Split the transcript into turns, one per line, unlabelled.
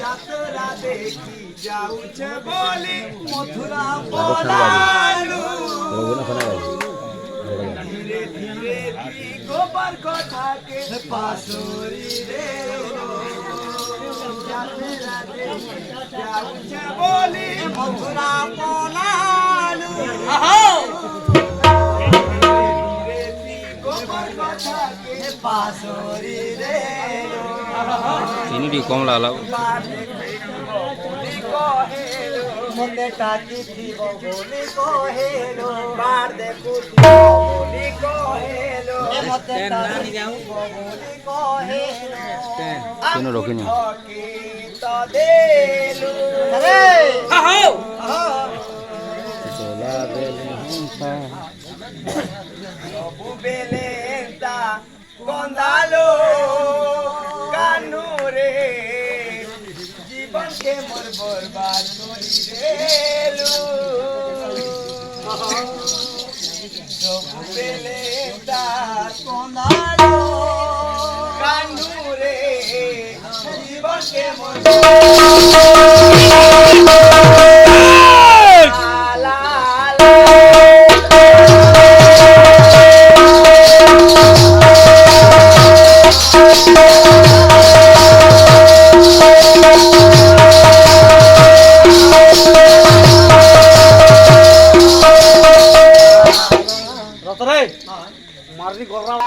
যাত্রা দেখি যাউছে বলি মথুরা বলালু ধীরে ধীরে গোপাল কথাকে পাশরি রে যাত্রা দেখি যাউছে বলি মথুরা বলালু গোপাল কথাকে পাশরি রে
চিনি কম লাগাও
মতে টাকি দিব বলি কহেলো বার দেখু বলি কহেলো মতে টাকি দিব বলি কহেলো
কেন রখিনি
তো দেলু আরে হাও
চলা বেলে হংসা
সবু বেলেটা গন্ধালো কানু রে জীবনকে মোর বরবাদ করি দেলু সবু বেলেটা গন্ধালো কানু রে জীবনকে মোর
মারনি গরম